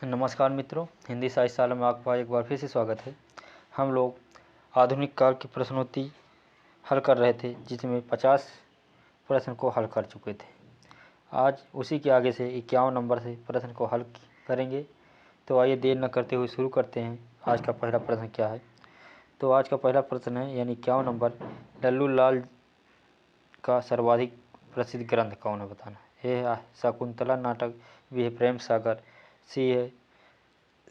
नमस्कार मित्रों, हिंदी साहित्य शाला में आपका एक बार फिर से स्वागत है। हम लोग आधुनिक काल की प्रश्नोत्तरी हल कर रहे थे, जिसमें 50 प्रश्न को हल कर चुके थे। आज उसी के आगे से 51 नंबर से प्रश्न को हल करेंगे। तो आइए देर न करते हुए शुरू करते हैं। आज का पहला प्रश्न क्या है? तो आज का पहला प्रश्न है, यानी 51 नंबर, लल्लू लाल का सर्वाधिक प्रसिद्ध ग्रंथ कौन है? बताना है। ए है शकुंतला नाटक, बी है प्रेम सागर, सी है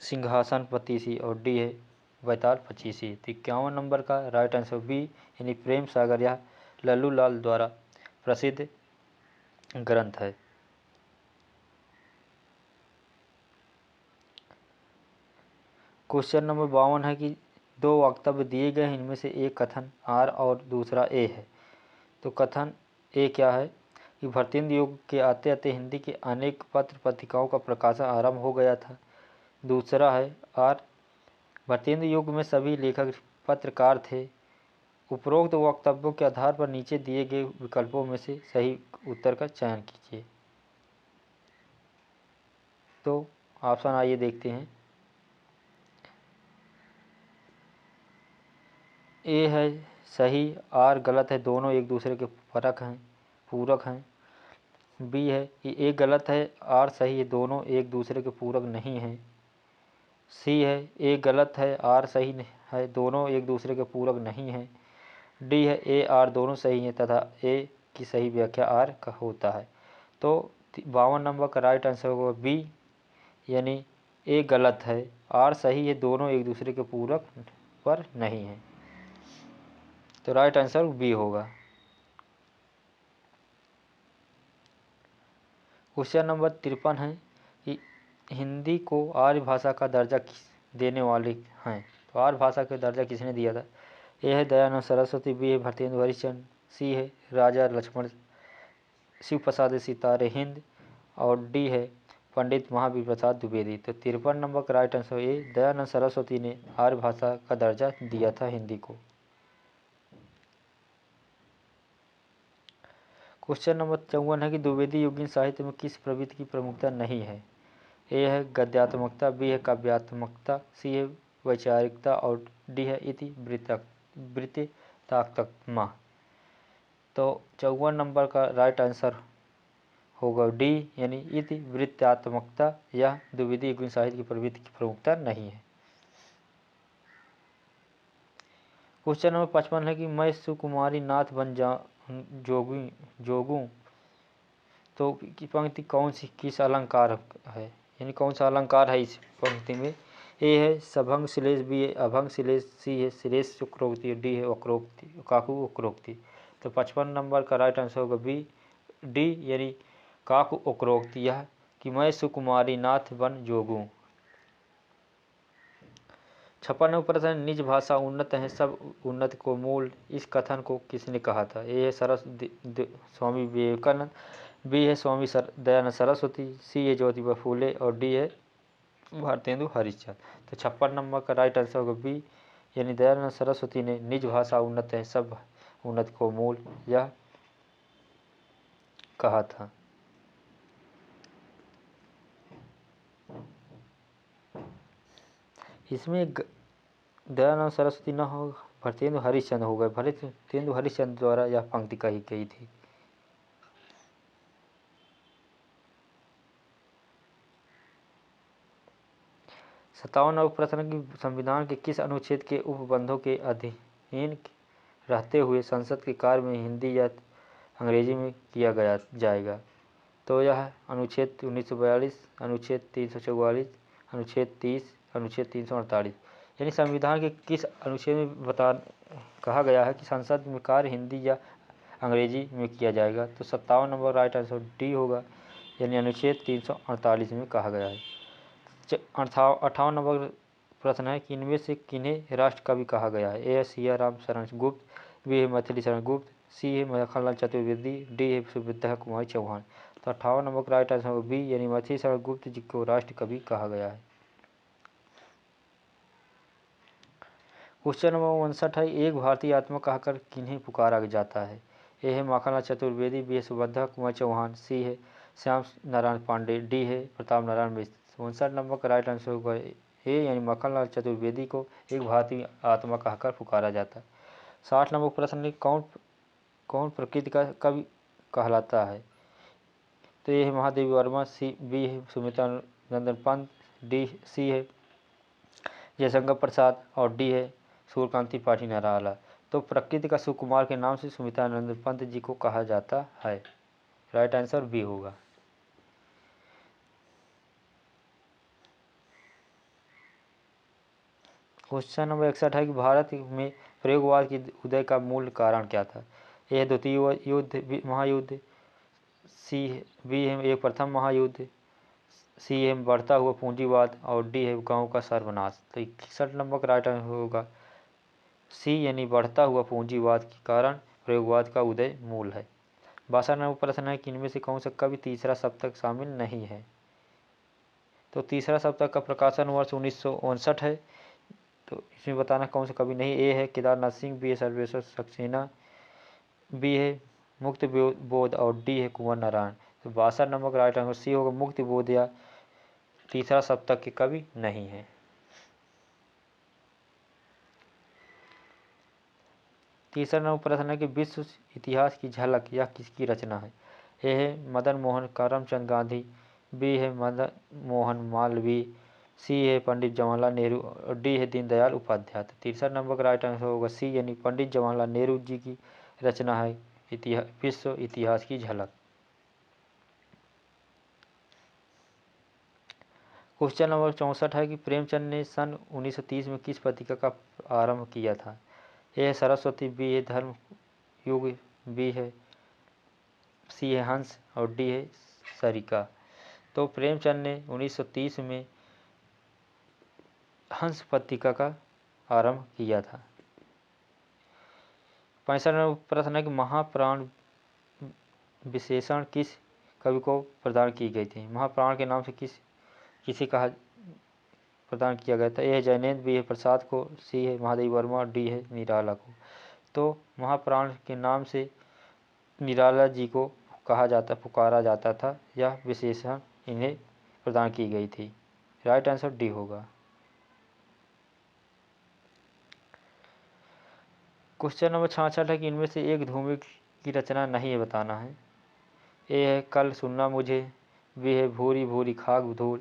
सिंहासन पतीसी और डी है बैताल पचीसी। तो 51 नंबर का राइट आंसर बी, यानी प्रेम सागर, यह लल्लू लाल द्वारा प्रसिद्ध ग्रंथ है। क्वेश्चन नंबर 52 है कि दो वक्तव्य दिए गए हैं, इनमें से एक कथन आर और दूसरा ए है। तो कथन ए क्या है कि भरतेंदु युग के आते आते हिंदी के अनेक पत्र पत्रिकाओं का प्रकाशन आरंभ हो गया था। दूसरा है आर, भरतेंदु युग में सभी लेखक पत्रकार थे। उपरोक्त वक्तव्यों के आधार पर नीचे दिए गए विकल्पों में से सही उत्तर का चयन कीजिए। तो ऑप्शन आइए देखते हैं। ए है सही, आर गलत है, दोनों एक दूसरे के पूरक हैं। बी है कि ए गलत है, आर सही है, दोनों एक दूसरे के पूरक नहीं हैं। सी है ए गलत है, आर सही है, दोनों एक दूसरे के पूरक नहीं हैं। डी है ए आर दोनों सही हैं तथा ए की सही व्याख्या आर का होता है। तो 52 नंबर का राइट आंसर होगा बी, यानी ए गलत है, आर सही है, दोनों एक दूसरे के पूरक पर नहीं हैं। तो राइट आंसर बी होगा। क्वेश्चन नंबर 53 है कि हिंदी को आर्य भाषा का दर्जा देने वाले हैं। तो आर्य भाषा का दर्जा किसने दिया था? ए है दयानंद सरस्वती, बी है भरतेंदु हरिश्चंद्र, सी है राजा लक्ष्मण शिव प्रसाद सितारे हिंद और डी है पंडित महावीर प्रसाद द्विवेदी। तो 53 नंबर का right answer A, Dayanand Saraswati ने आर्य भाषा का दर्जा दिया था हिंदी को। क्वेश्चन नंबर 54 है कि द्विवेदी युगीन साहित्य में किस प्रवृत्ति की प्रमुखता नहीं है? ए है गद्यात्मकता, बी है काव्यात्मकता, सी है वैचारिकता और डी है इति वृत्तात्मकता। तो 54 नंबर का राइट आंसर होगा डी, यानी इति वृत्तात्मकता। यह द्विवेदी युगीन साहित्य की प्रवृत्ति की प्रमुखता नहीं है। क्वेश्चन नंबर 55 है कि मैं सुकुमारी नाथ बन जोगूं। तो पंक्ति कौन सी किस अलंकार है, यानी कौन सा अलंकार है इस पंक्ति में? ए है सभंग श्लेष, बी है अभंग श्लेष, सी है श्लेष शुक्रोक्ति, डी है वक्रोक्ति काकु वक्रोक्ति। तो 55 नंबर का राइट आंसर होगा बी, डी, यानी काकु वक्रोक्ति। यह कि मैं सुकुमारी नाथ बन जोगूं। 56 प्रश्न, निज भाषा उन्नत है सब उन्नत को मूल, इस कथन को किसने कहा था? ए है स्वामी विवेकानंद, बी है स्वामी दयानंद सरस्वती, सी है ज्योतिबा फूले और डी है भारतेंदु हरिश्चंद्र। तो 56 नंबर का राइट आंसर होगा बी, यानी दयानंद सरस्वती ने निज भाषा उन्नत है सब उन्नत को मूल यह कहा था। इसमें दयानंद सरस्वती न हो, भारतेंदु हरिश्चंद्र हो गए। भारतेंदु हरिश्चंद्र द्वारा यह पंक्ति कही गई थी। सत्तावन प्रश्न की संविधान के किस अनुच्छेद के उपबंधों के अधीन रहते हुए संसद के कार्य में हिंदी या अंग्रेजी में किया गया जाएगा? तो यह अनुच्छेद 1942, अनुच्छेद 344, अनुच्छेद 30, अनुच्छेद 348। यानी संविधान के किस अनुच्छेद में कहा गया है कि संसद में कार्य हिंदी या अंग्रेजी में किया जाएगा? तो 57 नंबर राइट आंसर डी होगा, यानी अनुच्छेद 348 में कहा गया है। 58 नंबर प्रश्न है कि इनमें से किन्हें राष्ट्र कवि कहा गया है? ए है सिया राम शरण गुप्त, बी है मैथिली शरण गुप्त, सी है मखनलाल चतुर्वेदी, डी है सुविद्या कुमारी चौहान। तो 58 नंबर का राइट आंसर बी, यानी मैथिली शरण गुप्त जी को राष्ट्र कवि कहा गया है। क्वेश्चन नंबर 59 है, एक भारतीय आत्मा कहकर किन्हें पुकारा जाता है? ए है मखनलाल चतुर्वेदी, बी है सुविद्या कुमारी चौहान, सी है श्याम नारायण पांडे, डी है प्रताप नारायण मिश्र। 59 नंबर का राइट आंसर होगा ए यानी मक्खनलाल चतुर्वेदी को एक भारतीय आत्मा कहकर पुकारा जाता है। 60 नंबर प्रश्न है कौन प्रकृति का कवि कहलाता है? तो ये है महादेवी वर्मा, बी है सुमित्रा नंदन पंत, सी है जयशंकर प्रसाद और डी है सूर्यकांति पाठी निराला। तो प्रकृति का सुकुमार के नाम से सुमित्रा नंदन पंत जी को कहा जाता है। राइट आंसर बी होगा। क्वेश्चन नंबर 61 है कि भारत में प्रयोगवाद के उदय का मूल कारण क्या था? ए द्वितीय महायुद्ध, बी है एक प्रथम महायुद्ध, सी है बढ़ता हुआ पूंजीवाद और डी है गांव का सर्वनाश। तो 61 नंबर का राइट आंसर होगा सी यानी बढ़ता हुआ पूंजीवाद के कारण प्रयोगवाद का उदय मूल है। 62 नंबर प्रश्न है कि इनमें से कौन सा कवि तीसरा सप्तक शामिल नहीं है? तो तीसरा सप्तक का प्रकाशन वर्ष 1959 है। तो इसमें बताना कौन सा कवि नहीं। ए है केदारनाथ सिंह, बी है सर्वेश्वर सक्सेना, बी है मुक्ति बोध और डी है कुंवर नारायण। तो 62 नंबर का राइट आंसर सी होगा, मुक्ति बोध या तीसरा सप्तक के कवि नहीं है। तीसरा नंबर प्रश्न है कि विश्व इतिहास की झलक यह किसकी रचना है? ए है मदन मोहन करमचंद गांधी, बी है मदन मोहन मालवीय, सी है पंडित जवाहरलाल नेहरू और डी है दीनदयाल उपाध्याय। तो तीसरा नंबर का राइट आंसर होगा सी यानी पंडित जवाहरलाल नेहरू जी की रचना है विश्व इतिहास की झलक। क्वेश्चन नंबर 64 है कि प्रेमचंद ने सन 1930 में किस पत्रिका का आरंभ किया था? ए है सरस्वती, बी है धर्म युग, बी है सी है हंस और डी है सरिका। तो प्रेमचंद ने 1930 में हंस पत्रिका का आरंभ किया था। 65 नंबर प्रश्न है कि महाप्राण विशेषण किस कवि को प्रदान की गई थी? महाप्राण के नाम से किसे कहा प्रदान किया गया था? ए है जयनेन्द्र, बी है प्रसाद को, सी है महादेवी वर्मा और डी है निराला को। तो महाप्राण के नाम से निराला जी को पुकारा जाता था, यह विशेषण इन्हें प्रदान की गई थी। राइट आंसर डी होगा। क्वेश्चन नंबर 66 है कि इनमें से एक धूमि की रचना नहीं है, बताना है। ए है कल सुनना मुझे, बी है भूरी भूरी खाक धूल,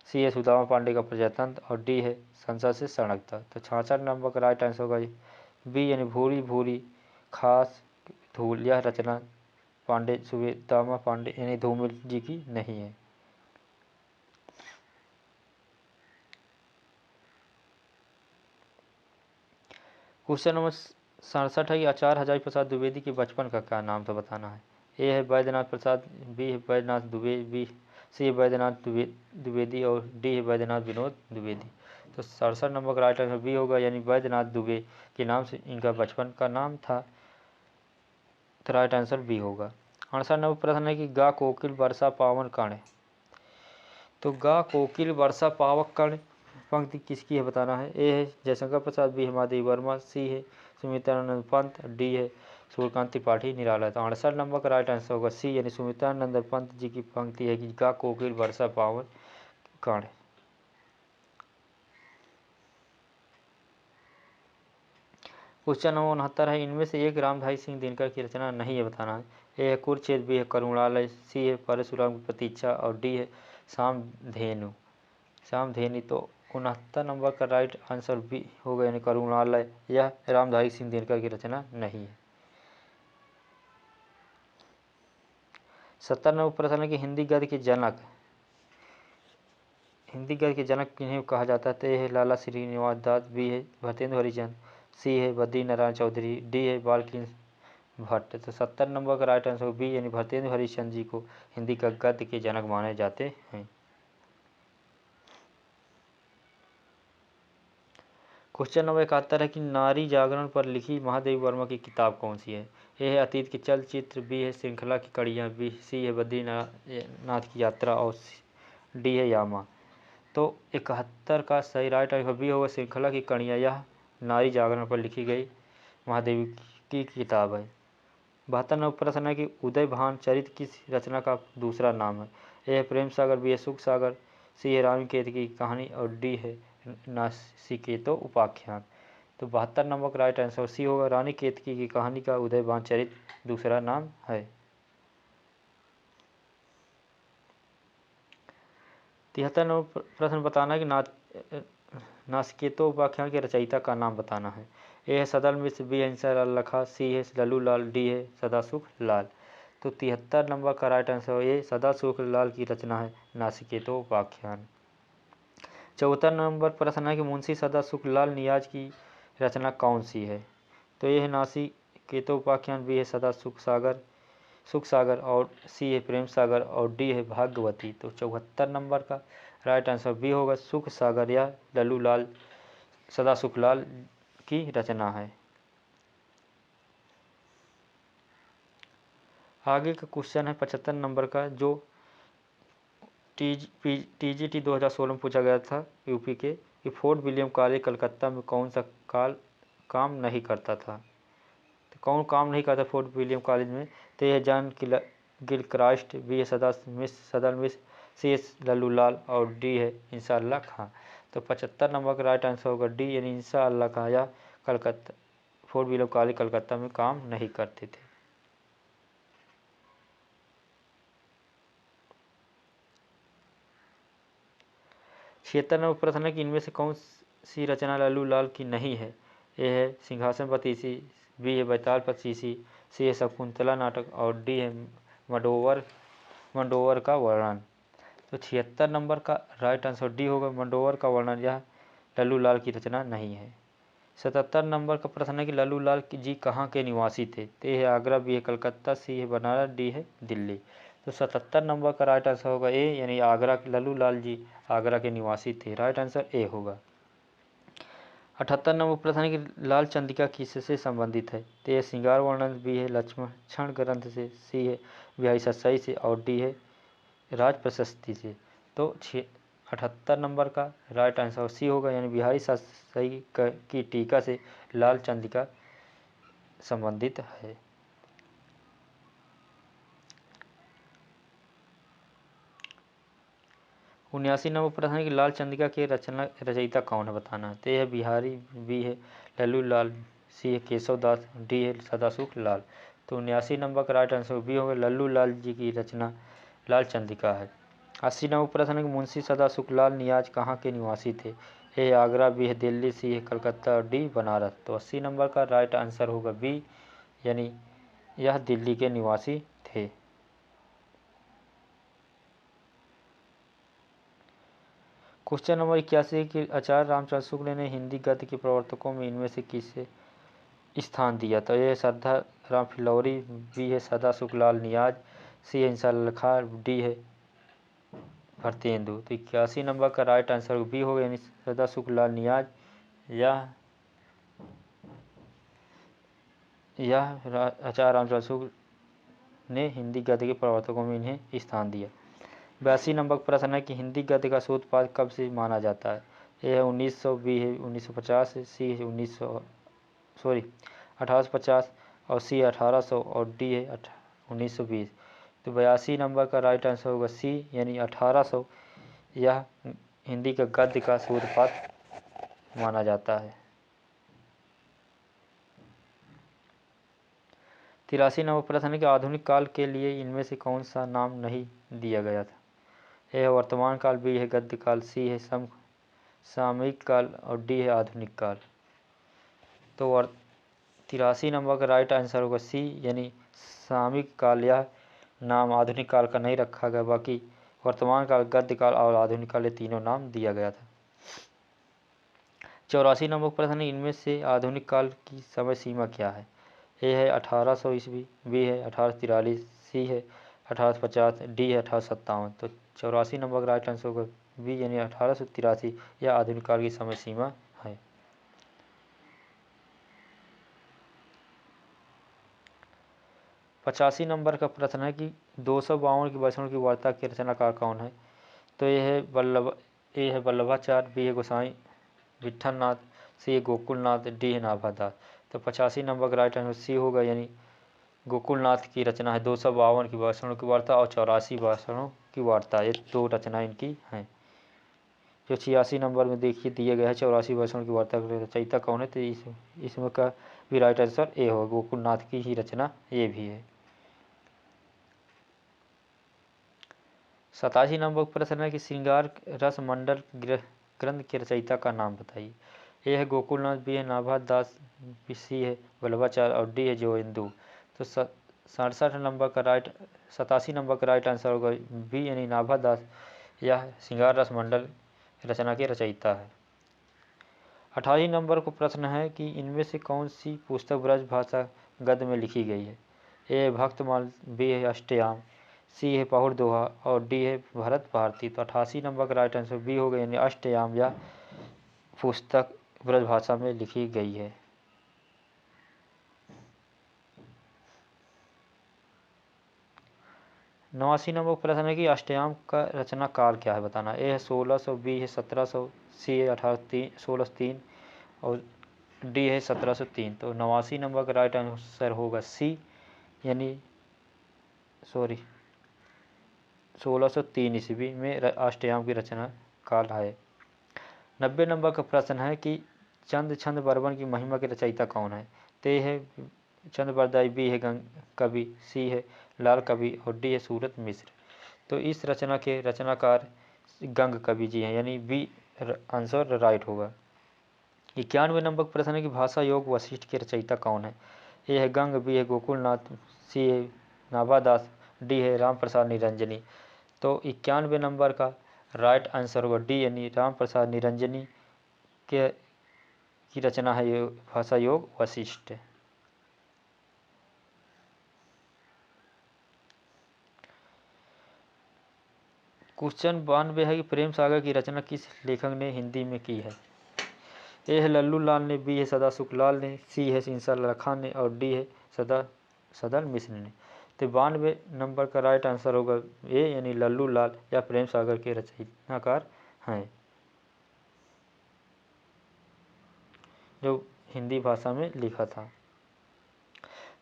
सी है सुदामा पांडे का प्रजातंत्र और डी है संसद से सड़कता। तो 66 नंबर का राइट आंसर होगा बी यानी भूरी भूरी खास धूल। यह रचना सुदामा पांडे यानी धूमिल जी की नहीं है। क्वेश्चन नंबर 67 है कि आचार्य हजारी प्रसाद द्विवेदी के बचपन का क्या नाम था, बताना है। ए है वैद्यनाथ प्रसाद, बी है वैद्यनाथ दुबे, बी सी है वैद्यनाथ द्विवेदी और डी है वैद्यनाथ विनोद द्विवेदी। तो 67 नंबर का राइट आंसर बी होगा यानी वैद्यनाथ दुबे के नाम से इनका बचपन का नाम था। तो राइट आंसर बी होगा। 68 नंबर प्रश्न है कि गा कोकिल वर्षा पावन कण। तो गा कोकिल वर्षा पावक कण पंक्ति किसकी है, बताना है। ए है जयशंकर प्रसाद, बी है महादेवी वर्मा, सी है सुमित्रानंद पंत, डी है सूर्यकांति पाठी निराला। तो 68 नंबर का राइट आंसर होगा सी यानी सुमित्रानंद पंत जी की पंक्ति है कि गा कोकिल वर्षा पावन कण। क्वेश्चन नंबर 69 है इनमें से एक रामधारी सिंह दिनकर की रचना नहीं है, बताना है। ए है कुरुक्षेत्र, बी है करुणालय, सी है परशुराम की प्रतीक्षा और डी है सामधेनु। तो 69 नंबर का राइट आंसर बी होगा यानी करुणालय। यह रामधारी सिंह दिनकर की रचना नहीं है। 70 नंबर प्रश्न है कि हिंदी गद्य के जनक किन्हें कहा जाता है? तो ए है लाला श्रीनिवास दास, बी है भरतेंदु हरिचंद, सी है बद्री नारायण चौधरी, डी है बालकृष्ण भट्ट। तो 70 नंबर का राइट आंसर बी यानी भरतेंदु हरिचंद जी को हिंदी का गद्य के जनक माने जाते हैं। क्वेश्चन नंबर 71 है कि नारी जागरण पर लिखी महादेवी वर्मा की किताब कौन सी है? ए है अतीत के चलचित्र, बी है श्रृंखला की कड़ियाँ, बी सी है बद्रीनाथ की यात्रा और डी है यामा। तो 71 का सही राइट आंसर बी होगा श्रृंखला की कड़ियाँ। यह नारी जागरण पर लिखी गई महादेवी की किताब है। 72 नंबर प्रश्न है कि उदय भान चरित किस रचना का दूसरा नाम है? ए है प्रेम सागर, बी है सुख सागर, सी है रानीकेत की कहानी और डी है नासिकेतो उपाख्यान। तो 72 नंबर का राइट आंसर सी होगा, रानीकेत की कहानी का उदयभान चरित्र दूसरा नाम है। 73 नंबर प्रश्न बताना है कि नासिकेतो उपाख्यान के रचयिता का नाम बताना है। ए है सदल मिश्र, बी है इंसालाल लखा, सी है लल्लू लाल, डी है सदासुख लाल। तो 73 नंबर का राइट आंसर ये सदासुख लाल की रचना है नासिकेतो उपाख्यान। 74 नंबर प्रश्न है कि मुंशी सदासुख लाल नियाज की रचना कौन सी है। तो ये है नासिकेतो उपाख्यान, बी है सुख सागर और सी है प्रेम सागर और डी है भाग्यवती। तो 74 नंबर का राइट आंसर बी होगा, सुख सागर या लल्लू लाल सदासुख लाल की रचना है। आगे का क्वेश्चन है 75 नंबर का, जो TGT 2016 में पूछा गया था यूपी के, कि फोर्ट विलियम कॉलेज कलकत्ता में कौन सा काम नहीं करता था। तो कौन काम नहीं करता फोर्ट विलियम कॉलेज में। तो यह जॉन गिलक्रास्ट, बी है सदल मिश्र, सी एस लल्लू लाल और डी है इंसा अल्लाह खां। तो 75 नंबर का राइट आंसर होगा डी, यानी इंसा अल्लाह खां या Calcutta fort William college Calcutta में काम नहीं करते थे। छिहत्तर नंबर प्रश्न है कि इनमें से कौन सी रचना लल्लू लाल की नहीं है। ए है सिंहासन पतीसी, बी है बैताल पचीसी, सी है शकुंतला नाटक और डी है मंडोवर का वर्णन। तो 76 नंबर का राइट आंसर डी होगा, मंडोवर का वर्णन यह लल्लू लाल की रचना नहीं है। 77 नंबर का प्रश्न है कि लल्लू लाल जी कहाँ के निवासी थे। तो ये है आगरा, बी है कलकत्ता, सी है बनारस, डी है दिल्ली। तो 77 नंबर का राइट आंसर होगा ए, यानी आगरा, लल्लू लाल जी आगरा के निवासी थे। राइट आंसर ए होगा। 78 नंबर प्रश्न है कि लाल चंदिका किससे संबंधित है। तो ये श्रृंगार वर्णन, बी है लक्ष्मण ग्रंथ से, सी है बिहारी सत्साई से और डी है राज प्रशस्ति से। तो 78 नंबर का राइट आंसर सी होगा, यानी बिहारी सत्साई की टीका से लाल चंदिका संबंधित है। 79 नंबर प्रश्न है कि लाल चंदिका के रचयिता कौन है बताना है। तो यह बिहारी, बी है लल्लू लाल, सी है केशव दास, डी है सदासुख लाल। तो 79 नंबर का राइट आंसर बी होगा, लल्लू लाल जी की रचना लाल चंदिका है। 80 नंबर प्रश्न है कि मुंशी सदासुख लाल नियाज कहाँ के निवासी थे। ए आगरा, बी है दिल्ली, सी है कलकत्ता और डी बनारस। तो 80 नंबर का राइट आंसर होगा बी, यानी यह दिल्ली के निवासी थे। क्वेश्चन नंबर 81 कि आचार्य रामचंद्र शुक्ल ने हिंदी गद्य के प्रवर्तकों में इनमें से किसे स्थान दिया। तो ये श्रद्धा राम फिलौरी, बी है सदासुख लाल नियाज, सी है इंसा अल्लाह खां, डी है भरतेंदु। तो 81 नंबर का राइट आंसर बी होगा, यानी सदासुख लाल नियाज यह आचार्य रामचंद्र शुक्ल ने हिंदी गद्य के प्रवर्तकों में इन्हें स्थान दिया। 82 नंबर प्रश्न है कि हिंदी गद्य का सूत्रपात कब से माना जाता है। ए है 1900, बी है 1950, सी है 1850 और सी 1800 और डी है 1920। तो 82 नंबर का राइट आंसर होगा सी, यानी 1800 यह हिंदी का गद्य का सूत्रपात माना जाता है। 83 नंबर प्रश्न है कि आधुनिक काल के लिए इनमें से कौन सा नाम नहीं दिया गया था। ए है वर्तमान काल, बी है गद्य काल, सी है सामयिक काल और डी है आधुनिक काल। तो 83 नंबर का राइट आंसर होगा सी, यानी सामयिक काल यह नाम आधुनिक काल का नहीं रखा गया, बाकी वर्तमान काल, गद्य काल और आधुनिक काल ये तीनों नाम दिया गया था। 84 नंबर प्रश्न है इनमें से आधुनिक काल की समय सीमा क्या है। ए है 1800 ईस्वी, बी है 1843, सी है 1850, डी है 1857। तो 84 नंबर का राइट आंसर होगा बी, यानी 1883 यह आधुनिक काल की समय सीमा है। 85 नंबर का प्रश्न है कि 252 की वचनों की वार्ता के रचनाकार कौन है। तो ये है वल्लभाचार्य, बी है गोसाई विठलनाथ, सी है गोकुलनाथ, डी है नाभादास। तो 85 नंबर का राइट आंसर सी होगा, यानी गोकुलनाथ की रचना है 252 की वचनों की वार्ता और 84 वचनों की वार्ता, ये दो रचना इनकी हैं। जो 86 नंबर में देखिए दिए गए हैं 84 वर्षों की वार्ता के रचयिता कौन है, तो इसमें का भी राइट आंसर ए होगा, गोकुलनाथ की ही रचना ये भी है। 87 नंबर प्रश्न है कि श्रृंगार रस मंडल ग्रंथ के रचयिता का नाम बताइए। ए है गोकुलनाथ, बी है नाभा दास, सी है वल्लभाचार्य और डी है जोइंदू। तो 67 नंबर का राइट 87 नंबर का राइट आंसर होगा बी यानी नाभा दास, यह श्रृंगार रस मंडल रचना के रचयिता है। 28 नंबर को प्रश्न है कि इनमें से कौन सी पुस्तक ब्रज भाषा गद्य में लिखी गई है। ए है भक्तमाल, बी है अष्टयाम, सी है पहुड़ दोहा और डी है भरत भारती। तो 88 नंबर का राइट आंसर बी होगा यानी अष्टयाम या पुस्तक ब्रजभाषा में लिखी गई है। 89 नंबर प्रश्न है कि अष्टयाम का रचना काल क्या है बताना। ए है 1600, बी है 1700, सी है 1603 और डी है 1703। तो 89 नंबर का राइट आंसर होगा सी यानी 1603 ईस्वी में अष्टयाम की रचना काल है। 90 नंबर का प्रश्न है कि चंद छंद बर्मन की महिमा के रचयिता कौन है। ते है चंद बरदाई, बी है कवि, सी है लाल कवि और डी है सूरत मिश्र। तो इस रचना के रचनाकार गंग कवि जी हैं यानी बी आंसर राइट होगा। 91 नंबर का प्रश्न है कि भाषा योग वशिष्ठ के रचयिता कौन है। ए है गंग, बी है गोकुलनाथ, सी है नाभादास, डी है राम प्रसाद निरंजनी। तो 91 नंबर का राइट आंसर होगा डी यानी राम प्रसाद निरंजनी के की रचना है ये भाषा योग वशिष्ठ। क्वेश्चन 92 है कि प्रेम सागर की रचना किस लेखक ने हिंदी में की है। ए है लल्लू लाल ने, बी है सदा सुखलाल ने, सी है इंसालाल खान ने और डी है सदर मिश्र ने। तो 92 नंबर का राइट आंसर होगा ए यानी लल्लू लाल या प्रेम सागर के रचनाकार हैं जो हिंदी भाषा में लिखा था।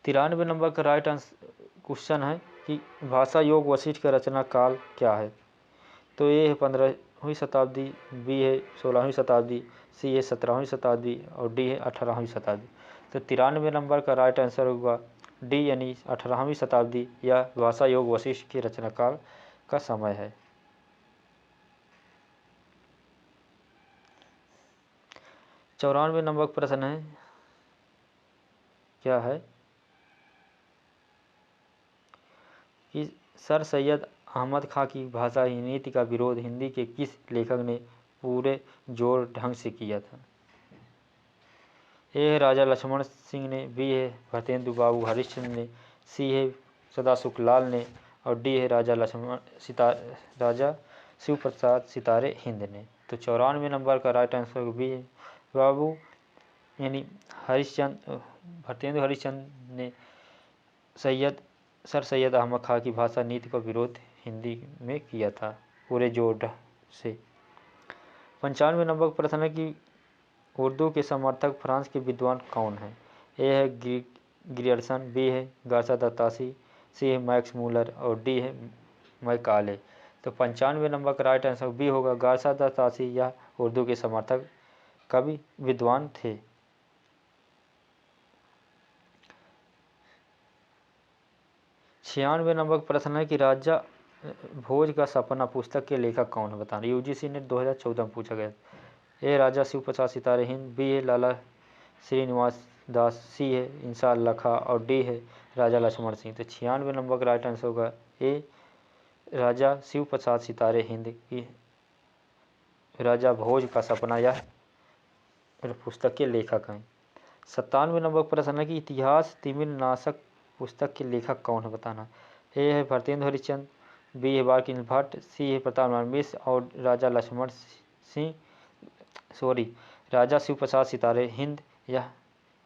93 नंबर का राइट आंसर क्वेश्चन है कि भाषा योग वशिष्ठ का रचना काल क्या है। तो ए है 15वीं शताब्दी, बी है 16वीं शताब्दी, सी है 17वीं शताब्दी और डी है 18वीं शताब्दी। तो 93 नंबर का राइट आंसर होगा डी यानी 18वीं शताब्दी या भाषा योग वशिष्ठ के रचनाकाल का समय है। 94 नंबर प्रश्न है क्या है कि सर सैयद अहमद खां की भाषा नीति का विरोध हिंदी के किस लेखक ने पूरे जोर ढंग से किया था। ए है राजा लक्ष्मण सिंह ने, बी है भरतेंदु बाबू हरिश्चंद्र ने, सी है सदा सुखलाल ने और डी है राजा शिव प्रसाद सितारे हिंद ने। तो 94 नंबर का राइट आंसर बी है बाबू यानी हरिश्चंद्र भरतेंदु हरिश्चंद्र ने सर सैयद अहमद खां की भाषा नीति का विरोध हिंदी में किया था पूरे जोर से। 95 नंबर का प्रश्न है कि उर्दू के समर्थक फ्रांस के विद्वान कौन हैं। ए है ग्रियर्सन, बी है गार्सा दत्तासी, सी है मैक्स मूलर और डी है मैकाले। तो 95 नंबर का राइट आंसर बी होगा गार्सा दत्तासी या उर्दू के समर्थक कवि विद्वान थे। 96 नंबर का प्रश्न है कि राजा भोज का सपना पुस्तक के लेखक कौन है बताना। यूजीसी ने 2014 में पूछा गया। ए राजा शिव प्रसाद सितारे हिंद, बी है लाला श्रीनिवास दास, सी है इंसान लखा और डी है राजा लक्ष्मण सिंह। तो 96 नंबर का राइट आंसर होगा ए राजा शिव प्रसाद सितारे हिंद की राजा भोज का सपना यह पुस्तक के लेखक हैं। 97 नंबर प्रश्न है कि इतिहास तिमिर नाशक पुस्तक के लेखक कौन है बताना। ए है भरतेंदु हरिश्चंद्र, बी है बालकृष्ण भट्ट, सी है प्रतापनारायण मिश्र और राजा शिव प्रसाद सितारे हिंद यह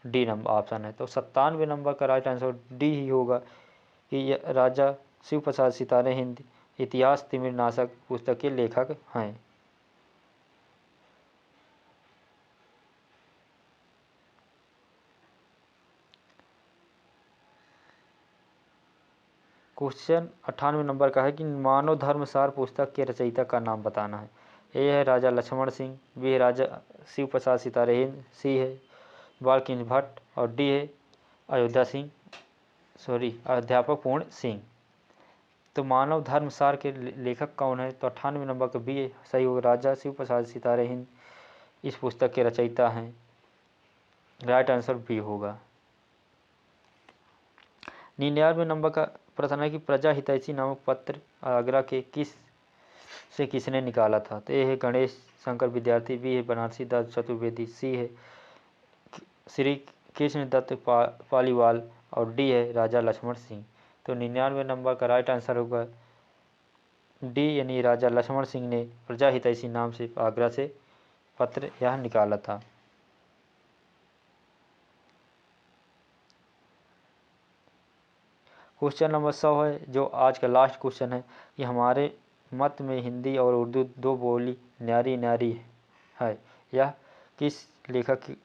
डी नंबर ऑप्शन है। तो 97 नंबर का राइट आंसर डी ही होगा कि राजा शिव प्रसाद सितारे हिंद इतिहास तिमिर नाशक पुस्तक के लेखक हैं। क्वेश्चन 98 नंबर का है कि मानव धर्म सार पुस्तक के रचयिता का नाम बताना है। ए है राजा लक्ष्मण सिंह, बी है राजा शिव प्रसाद सितारे हिंद, सी है बालकृष्ण भट्ट और डी है अध्यापक पूर्ण सिंह। तो मानव धर्म सार के लेखक कौन है? तो 98 नंबर का बी सही होगा, राजा शिव प्रसाद सितारे हिंद इस पुस्तक के रचयिता हैं। राइट आंसर बी होगा। 99 नंबर का प्रश्न है कि प्रजा हितैषी नामक पत्र आगरा के किसने निकाला था? तो ए है गणेश शंकर विद्यार्थी, बी है बनारसी दास चतुर्वेदी, सी है श्री कृष्ण दत्त पालीवाल और डी है राजा लक्ष्मण सिंह। तो 99 नंबर का राइट आंसर होगा डी, यानी राजा लक्ष्मण सिंह ने प्रजा हितैषी नाम से आगरा से पत्र यह निकाला था। क्वेश्चन नंबर 100 है, जो आज का लास्ट क्वेश्चन है कि हमारे मत में हिंदी और उर्दू दो बोली न्यारी न्यारी है, यह किस लेखक की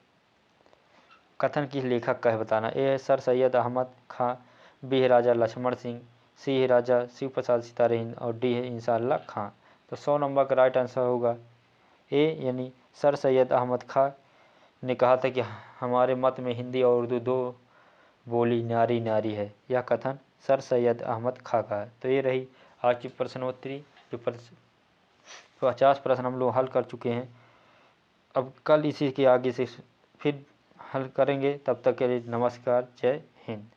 कथन किस लेखक का है बताना। ए है सर सैयद अहमद खां, बी है राजा लक्ष्मण सिंह, सी है राजा शिव प्रसाद सितारे हिंद और डी है इंशाअल्लाह खां। तो 100 नंबर का राइट आंसर होगा ए, यानी सर सैयद अहमद खां ने कहा था कि हमारे मत में हिंदी और उर्दू दो बोली न्यारी न्यारी है। यह कथन सर सैयद अहमद खां का है। तो ये रही आज की प्रश्नोत्तरी, जो 50 प्रश्न हम लोग हल कर चुके हैं। अब कल इसी के आगे से फिर हल करेंगे। तब तक के लिए नमस्कार, जय हिंद।